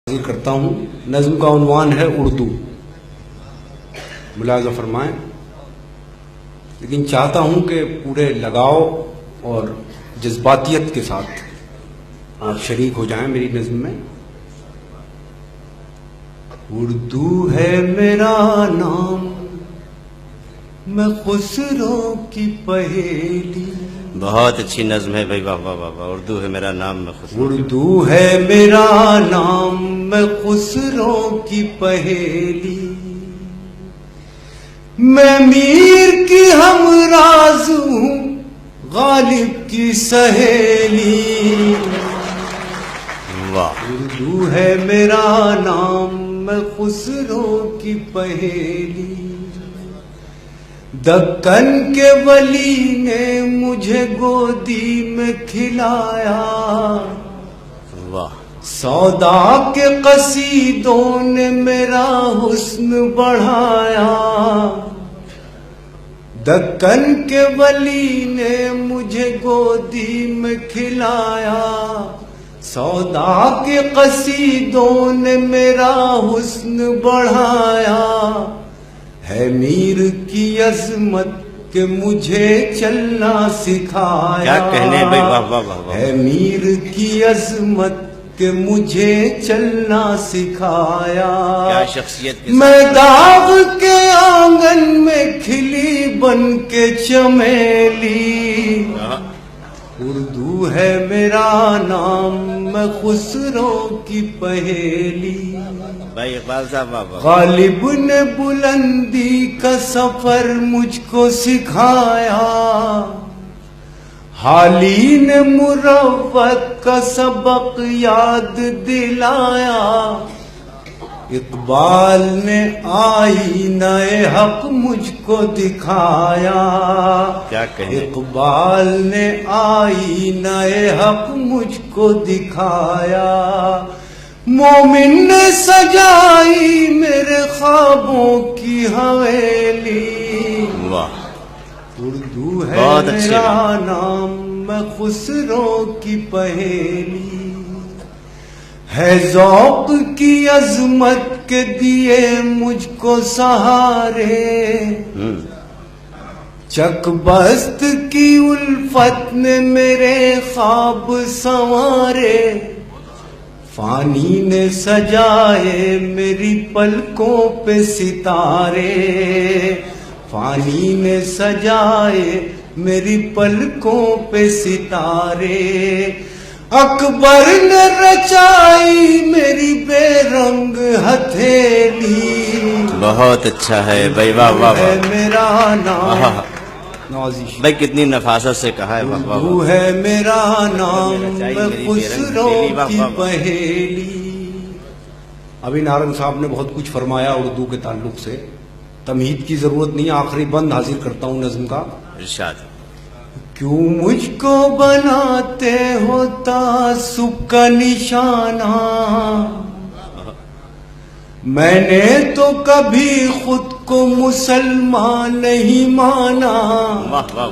حاضر کرتا ہوں۔ نظم کا عنوان ہے اردو، ملاحظہ فرمائیں، لیکن چاہتا ہوں کہ پورے لگاؤ اور جذباتیت کے ساتھ آپ شریک ہو جائیں میری نظم میں۔ اردو ہے میرا نام، میں خسرو کی پہیلی۔ بہت اچھی نظم ہے بھائی، واہ واہ واہ۔ اردو ہے میرا نام، میں خسرو۔ اردو ہے میرا نام، میں خسرو کی پہیلی۔ میں میر کی ہمراز ہوں، غالب کی سہیلی۔ واہ، اردو ہے میرا نام، میں خسرو کی پہیلی۔ دکن کے ولی نے مجھے گودی میں کھلایا، واہ، سودا کے قصیدوں نے میرا حسن بڑھایا۔ دکن کے ولی نے مجھے گودی میں کھلایا، سودا کے قصیدوں نے میرا حسن بڑھایا۔ ہے میر کی عظمت کہ مجھے چلنا سکھایا۔ کیا کہنے بھائی، واہ واہ واہ واہ۔ ہے میر کی عظمت کہ مجھے چلنا سکھایا۔ کیا شخصیت کے میں داغ کے آنگن میں کھلی بن کے چمیلی۔ اردو ہے میرا نام، میں خسرو کی پہیلی۔ بھائی اقبال صاحب، واہ واہ۔ غالب نے بلندی کا سفر مجھ کو سکھایا، حالی نے مروت کا سبق یاد دلایا۔ اقبال نے آئینہ حق مجھ کو دکھایا، کیا کہیں۔ اقبال نے آئینہ حق مجھ کو دکھایا۔ مومن نے سجائی میرے خوابوں کی حویلی۔ واہ، اردو ہے بہت اچھے میرا نام، میں خسرو کی پہیلی۔ ہے ذوق کی عظمت کے دیے مجھ کو سہارے، چک بست کی الفت نے میرے خواب سنوارے۔ فانی نے سجائے میری پلکوں پہ ستارے، فانی نے سجائے میری پلکوں پہ ستارے۔ اکبر نے رچائی میری بے رنگ ہتھیلی۔ بہت اچھا ہے بھائی، واہ واہ ہے واہ۔ میرا نام، آہا، نوازش بھائی کتنی نفاست سے کہا ہے، واہ واہ اردو واہ۔ ہے میرا نام، رچائی میں میری بے رنگ خسرو ہتھیلی، واہ کی واہ واہ۔ پہیلی۔ ابھی نارنگ صاحب نے بہت کچھ فرمایا اردو کے تعلق سے، تمہید کی ضرورت نہیں، آخری بند حاضر کرتا ہوں نظم کا۔ ارشاد۔ کیوں مجھ کو بناتے ہو تعصب کا نشانہ، میں نے تو کبھی خود کو مسلمان نہیں مانا۔ واہ واہ واہ۔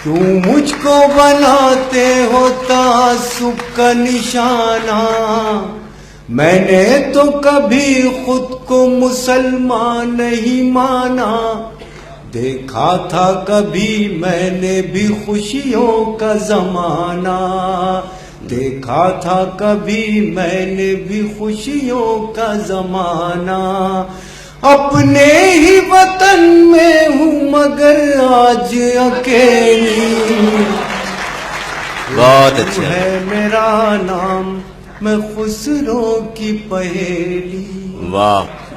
کیوں مجھ کو بناتے ہو تعصب کا نشانہ، میں نے تو کبھی خود کو مسلمان نہیں مانا۔ دیکھا تھا کبھی میں نے بھی خوشیوں کا زمانہ، دیکھا تھا کبھی میں نے بھی خوشیوں کا زمانہ۔ اپنے ہی وطن میں ہوں مگر آج اکیلی۔ بہت اچھا ہے میرا نام، میں خسرو کی پہیلی۔ واہ۔